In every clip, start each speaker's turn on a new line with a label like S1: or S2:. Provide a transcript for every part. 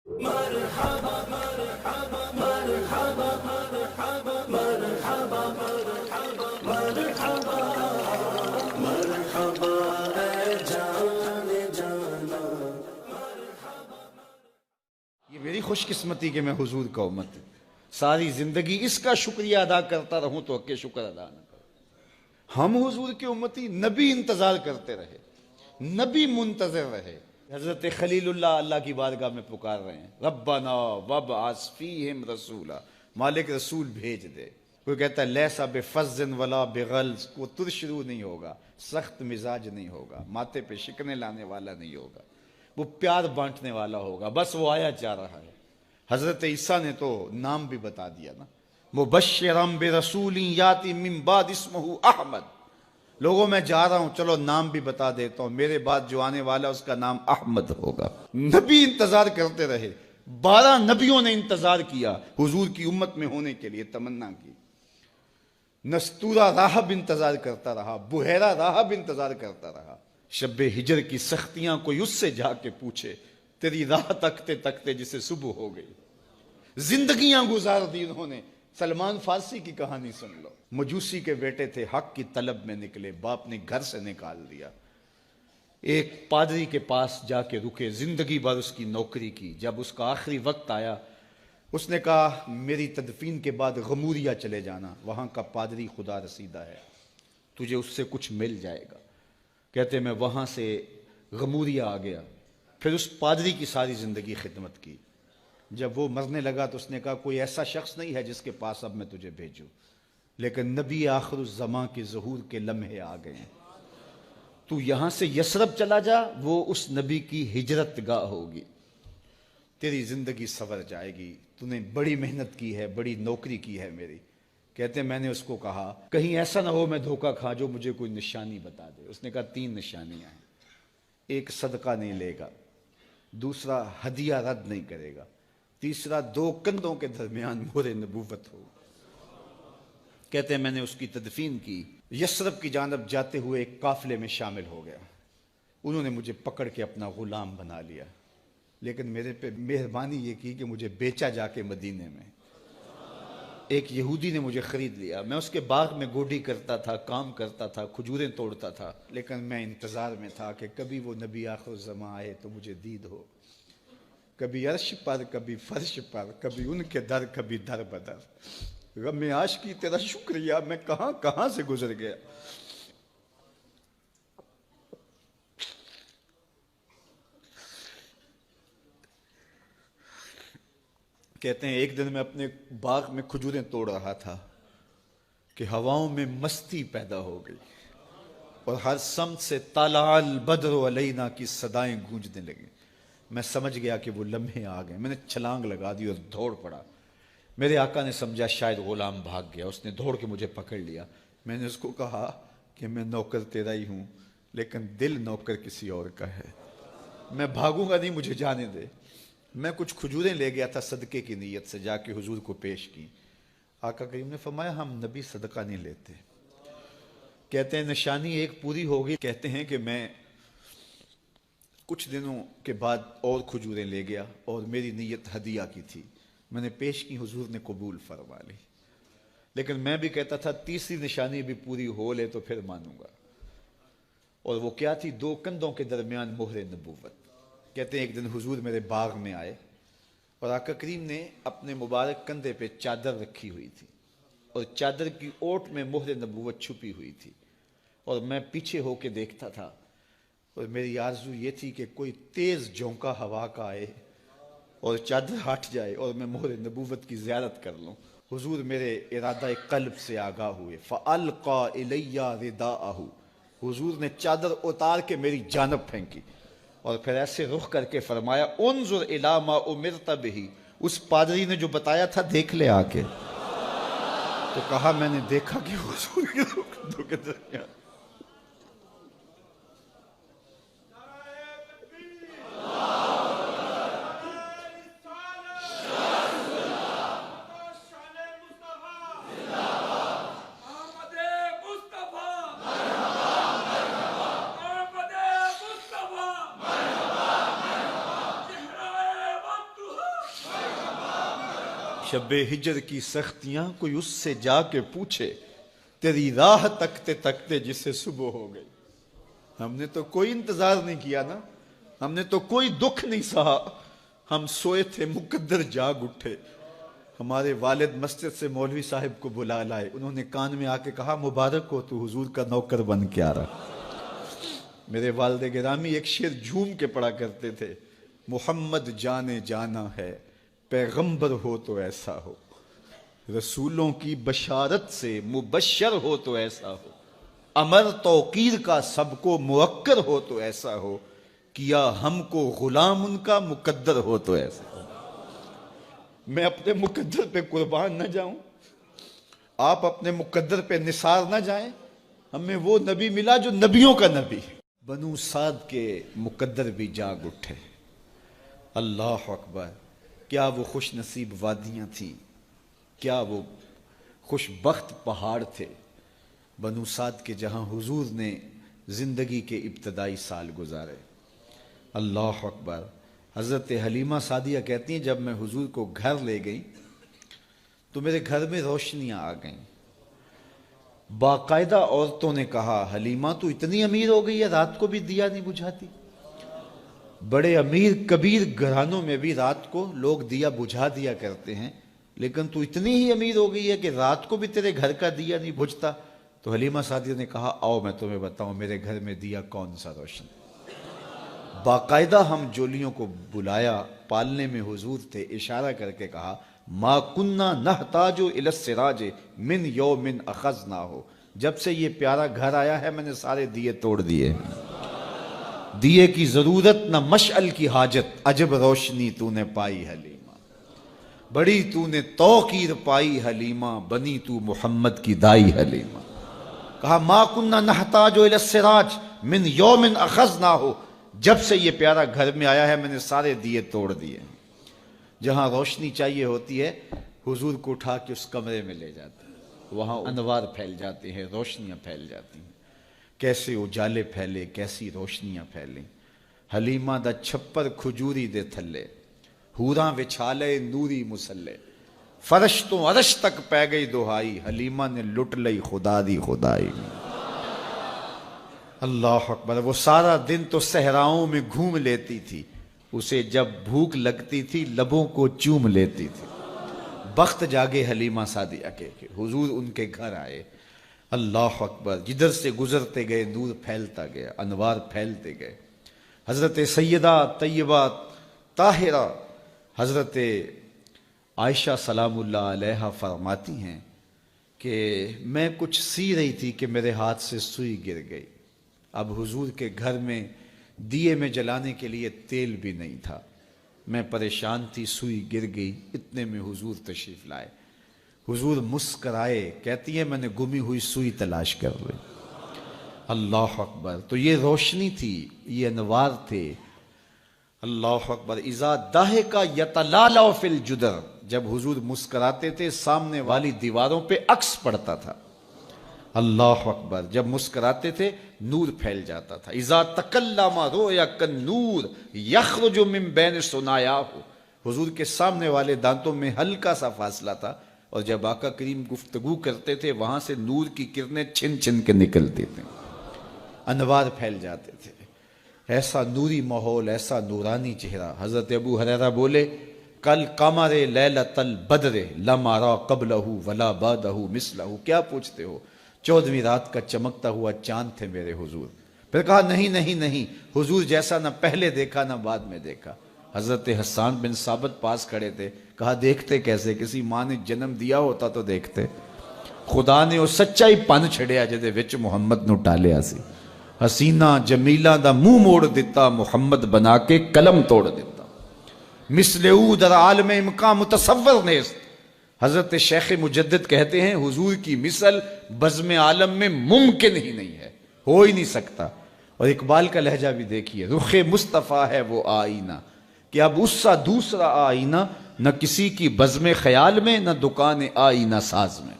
S1: یہ میری خوش قسمتی کہ میں حضور کا امت ساری زندگی اس کا شکریہ ادا کرتا رہوں تو کہ شکر ادا نہ کروں۔ ہم حضور کی امتی، نبی انتظار کرتے رہے، نبی منتظر رہے۔ حضرت خلیل اللہ کی بارگاہ میں پکار رہے ہیں، ربنا وابعث فیہم رسولا، مالک رسول بھیج دے۔ کوئی کہتا ہے لیسا بفظ ولا بغلظ، وہ ترشرو نہیں ہوگا، سخت مزاج نہیں ہوگا، ماتھے پہ شکنے لانے والا نہیں ہوگا، وہ پیار بانٹنے والا ہوگا، بس وہ آیا جا رہا ہے۔ حضرت عیسیٰ نے تو نام بھی بتا دیا نا، مبشرم برسول یاتی من بعد اسمہ احمد، لوگوں میں جا رہا ہوں، چلو نام بھی بتا دیتا ہوں، میرے بعد جو آنے والا اس کا نام احمد ہوگا۔ نبی انتظار کرتے رہے، 12 نبیوں نے انتظار کیا حضور کی امت میں ہونے کے لیے، تمنا کی۔ نستورہ راہب انتظار کرتا رہا، بحیرہ راہب انتظار کرتا رہا۔ شب ہجر کی سختیاں کوئی اس سے جا کے پوچھے، تیری راہ تکتے تکتے جسے صبح ہو گئی۔ زندگیاں گزار دی انہوں نے۔ سلمان فارسی کی کہانی سن لو، مجوسی کے بیٹے تھے، حق کی طلب میں نکلے، باپ نے گھر سے نکال دیا، ایک پادری کے پاس جا کے رکے، زندگی بھر اس کی نوکری کی۔ جب اس کا آخری وقت آیا، اس نے کہا میری تدفین کے بعد غموریا چلے جانا، وہاں کا پادری خدا رسیدہ ہے، تجھے اس سے کچھ مل جائے گا۔ کہتے میں وہاں سے غموریا آ گیا، پھر اس پادری کی ساری زندگی خدمت کی۔ جب وہ مرنے لگا تو اس نے کہا کوئی ایسا شخص نہیں ہے جس کے پاس اب میں تجھے بھیجوں، لیکن نبی آخر الزماں کے ظہور کے لمحے آ گئے ہیں، تو یہاں سے یثرب چلا جا، وہ اس نبی کی ہجرت گاہ ہوگی، تیری زندگی سنور جائے گی، تو نے بڑی محنت کی ہے، بڑی نوکری کی ہے میری۔ کہتے ہیں میں نے اس کو کہا کہیں ایسا نہ ہو میں دھوکہ کھا جو مجھے کوئی نشانی بتا دے۔ اس نے کہا 3 نشانیاں ہیں، ایک صدقہ نہیں لے گا، دوسرا ہدیہ رد نہیں کرے گا، تیسرا 2 کندھوں کے درمیان مہر نبوت ہو۔ کہتے ہیں میں نے اس کی تدفین کی، یثرب کی جانب جاتے ہوئے ایک قافلے میں شامل ہو گیا، انہوں نے مجھے پکڑ کے اپنا غلام بنا لیا، لیکن میرے پہ مہربانی یہ کی کہ مجھے بیچا جا کے مدینے میں۔ ایک یہودی نے مجھے خرید لیا، میں اس کے باغ میں گوڈی کرتا تھا، کام کرتا تھا، کھجوریں توڑتا تھا، لیکن میں انتظار میں تھا کہ کبھی وہ نبی آخر الزماں آئے تو مجھے دید ہو، کبھی عرش پر، کبھی فرش پر، کبھی ان کے در، کبھی در بدر۔ غم عاشقی تیرا شکریہ، میں کہاں کہاں سے گزر گیا۔ کہتے ہیں ایک دن میں اپنے باغ میں کھجوریں توڑ رہا تھا کہ ہواؤں میں مستی پیدا ہو گئی اور ہر سمت سے طلع البدر علینا کی صدائیں گونجنے لگیں۔ میں سمجھ گیا کہ وہ لمحے آ گئے، میں نے چھلانگ لگا دی اور دوڑ پڑا۔ میرے آقا نے سمجھا شاید غلام بھاگ گیا، اس نے دوڑ کے مجھے پکڑ لیا۔ میں نے اس کو کہا کہ میں نوکر تیرا ہی ہوں، لیکن دل نوکر کسی اور کا ہے، میں بھاگوں گا نہیں، مجھے جانے دے۔ میں کچھ کھجوریں لے گیا تھا صدقے کی نیت سے، جا کے حضور کو پیش کی۔ آقا کریم نے فرمایا ہم نبی صدقہ نہیں لیتے۔ کہتے ہیں نشانی ایک پوری ہو گئی، کہتے ہیں کہ میں کچھ دنوں کے بعد اور کھجوریں لے گیا اور میری نیت ہدیہ کی تھی، میں نے پیش کی، حضور نے قبول فرما لی، لیکن میں بھی کہتا تھا تیسری نشانی بھی پوری ہو لے تو پھر مانوں گا، اور وہ کیا تھی؟ 2 کندھوں کے درمیان مہر نبوت۔ کہتے ہیں ایک دن حضور میرے باغ میں آئے اور آقا کریم نے اپنے مبارک کندھے پہ چادر رکھی ہوئی تھی اور چادر کی اوٹ میں مہر نبوت چھپی ہوئی تھی، اور میں پیچھے ہو کے دیکھتا تھا، اور میری آرزو یہ تھی کہ کوئی تیز جھونکا ہوا کا آئے اور چادر ہٹ جائے اور میں مہر نبوت کی زیارت کر لوں۔ حضور میرے ارادہ قلب سے آگاہ ہوئے، فَأَلْقَى إِلَيَّ رِدَاءَهُ، حضور نے چادر اتار کے میری جانب پھینکی اور پھر ایسے رخ کر کے فرمایا انظر الی ما امرت بہ، اس پادری نے جو بتایا تھا دیکھ لے آ کے۔ تو کہا میں نے دیکھا کہ حضور کے 2 کندھوں کے درمیان شب ہجر کی سختیاں کوئی اس سے جا کے پوچھے، تیری راہ تکتے تکتے جسے صبح ہو گئی۔ ہم نے تو کوئی انتظار نہیں کیا نا، ہم نے تو کوئی دکھ نہیں سہا، ہم سوئے تھے مقدر جاگ اٹھے۔ ہمارے والد مسجد سے مولوی صاحب کو بلا لائے، انہوں نے کان میں آ کے کہا مبارک ہو تو حضور کا نوکر بن کے آ رہا۔ میرے والد گرامی ایک شعر جھوم کے پڑھا کرتے تھے، محمد جانے جانا ہے پیغمبر ہو تو ایسا ہو، رسولوں کی بشارت سے مبشر ہو تو ایسا ہو، امر توقیر کا سب کو موقر ہو تو ایسا ہو، کیا ہم کو غلام ان کا مقدر ہو تو ایسا ہو۔ میں اپنے مقدر پہ قربان نہ جاؤں، آپ اپنے مقدر پہ نثار نہ جائیں، ہمیں وہ نبی ملا جو نبیوں کا نبی۔ بنو سعد کے مقدر بھی جاگ اٹھے، اللہ اکبر، کیا وہ خوش نصیب وادیاں تھیں، کیا وہ خوش بخت پہاڑ تھے بنو سعد کے، جہاں حضور نے زندگی کے ابتدائی سال گزارے۔ اللہ اکبر۔ حضرت حلیمہ سعدیہ کہتی ہیں جب میں حضور کو گھر لے گئی تو میرے گھر میں روشنیاں آ گئیں، باقاعدہ عورتوں نے کہا حلیمہ تو اتنی امیر ہو گئی ہے رات کو بھی دیا نہیں بجھاتی۔ بڑے امیر کبیر گھرانوں میں بھی رات کو لوگ دیا بجھا دیا کرتے ہیں، لیکن تو اتنی ہی امیر ہو گئی ہے کہ رات کو بھی تیرے گھر کا دیا نہیں بجھتا۔ تو حلیمہ سعدیہ نے کہا آؤ میں تمہیں بتاؤں میرے گھر میں دیا کون سا روشن۔ باقاعدہ ہم جولیوں کو بلایا، پالنے میں حضور تھے، اشارہ کر کے کہا ما کننا نحتاج الی السراج من یوم اخذناہ، جب سے یہ پیارا گھر آیا ہے میں نے سارے دیے توڑ دیے، دیے کی ضرورت نہ مشعل کی حاجت، عجب روشنی تو نے پائی حلیمہ، بڑی تو نے توقیر پائی حلیمہ، بنی تو محمد کی دائی حلیمہ۔ کہا ما کننا نحتاج الی السراج من یوم اخذناہ، جب سے یہ پیارا گھر میں آیا ہے میں نے سارے دیے توڑ دیے۔ جہاں روشنی چاہیے ہوتی ہے حضور کو اٹھا کے اس کمرے میں لے جاتے ہیں، وہاں انوار پھیل جاتے ہیں، روشنیاں پھیل جاتی ہیں، کیسے اجالے پھیلے، کیسی روشنیاں پھیلیں۔ حلیمہ دا چھپر کھجوری دے تھلے، حوراں وچھالے نوری مسلے، فرش تو عرش تک پہ گئی دہائی، حلیمہ نے لٹ لئی خدا دی خدائی۔ اللہ اکبر۔ وہ سارا دن تو صحراؤں میں گھوم لیتی تھی، اسے جب بھوک لگتی تھی لبوں کو چوم لیتی تھی۔ بخت جاگے حلیمہ سعدیہ کے کہ حضور ان کے گھر آئے۔ اللہ اکبر۔ جدھر سے گزرتے گئے نور پھیلتا گیا، انوار پھیلتے گئے۔ حضرت سیدہ طیبہ طاہرہ حضرت عائشہ سلام اللہ علیہا فرماتی ہیں کہ میں کچھ سی رہی تھی کہ میرے ہاتھ سے سوئی گر گئی۔ اب حضور کے گھر میں دیے میں جلانے کے لیے تیل بھی نہیں تھا، میں پریشان تھی، سوئی گر گئی، اتنے میں حضور تشریف لائے۔ حضور مسکرائے، کہتی ہے میں نے گمی ہوئی سوئی تلاش کر لی۔ اللہ اکبر۔ تو یہ روشنی تھی، یہ انوار تھے۔ اللہ اکبر۔ اذا ضحک یتلالع فی الجدر، جب حضور مسکراتے تھے سامنے والی دیواروں پہ عکس پڑتا تھا۔ اللہ اکبر۔ جب مسکراتے تھے نور پھیل جاتا تھا۔ اذا تکلم رؤیا کالنور یخرج من بین ثنایاہ، حضور کے سامنے والے دانتوں میں ہلکا سا فاصلہ تھا، اور جب آقا کریم گفتگو کرتے تھے وہاں سے نور کی کرنیں چھن چھن کے نکلتی تھیں، انوار پھیل جاتے تھے۔ ایسا نوری ماحول، ایسا نورانی چہرہ۔ حضرت ابو ہریرہ بولے کل قمر لیلۃ البدر لم ارى قبلہ ولا بعدہ مثلہ، کیا پوچھتے ہو، 14ویں رات کا چمکتا ہوا چاند تھے میرے حضور۔ پھر کہا نہیں نہیں نہیں، حضور جیسا نہ پہلے دیکھا نہ بعد میں دیکھا۔ حضرت حسان بن ثابت پاس کھڑے تھے، کہا دیکھتے کیسے، کسی ماں نے جنم دیا ہوتا تو دیکھتے۔ خدا نے وہ سچا ہی پن چھڑیا جدے وچ محمد نو ٹالیا سی، حسینہ جمیلہ دا منہ موڑ دیتا، محمد بنا کے قلم توڑ دیتا۔ مثل او در عالم امکان متصور نیست، حضرت شیخ مجدد کہتے ہیں حضور کی مثل بزم عالم میں ممکن ہی نہیں ہے، ہو ہی نہیں سکتا۔ اور اقبال کا لہجہ بھی دیکھیے، رخ مصطفیٰ ہے وہ آئینہ کہ اب اس سا دوسرا آئینہ نہ کسی کی بزم خیال میں نہ دکان آئینہ ساز میں۔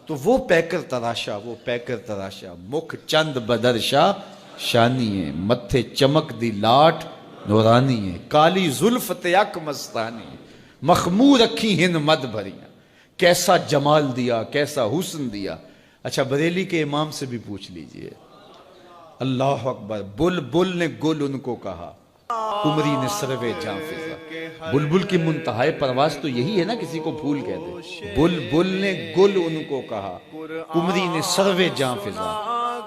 S1: تو وہ پیکر تراشا، وہ پیکر تراشا، مکھ چند بدرشا شانی ہے، متھے چمک دی لاٹ نورانی ہے، کالی زلف تیک مستانی ہے، مخمور رکھی ہن مد بھریاں، کیسا جمال دیا، کیسا حسن دیا۔ اچھا بریلی کے امام سے بھی پوچھ لیجئے، اللہ اکبر، بلبل نے گل ان کو کہا، قمری نے سروے جاں فضا۔ بلبل کی منتہائے پرواز تو یہی ہے نا، کسی کو پھول کہہ دے۔ بلبل نے گل ان کو کہا، قمری نے سروے جاں فضا۔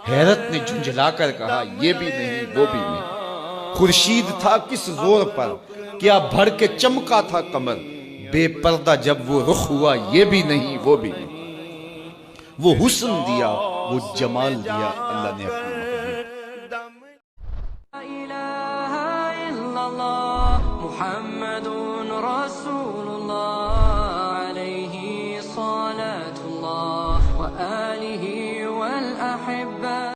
S1: حیرت نے جھنجھلا کر کہا، یہ بھی نہیں وہ بھی نہیں۔ خورشید تھا کس زور پر، کیا بھڑ کے چمکا تھا قمر۔ بے پردہ جب وہ رخ ہوا، یہ بھی نہیں وہ بھی نہیں۔ وہ حسن دیا، وہ جمال دیا اللہ نے اپنی
S2: محمد رسول اللہ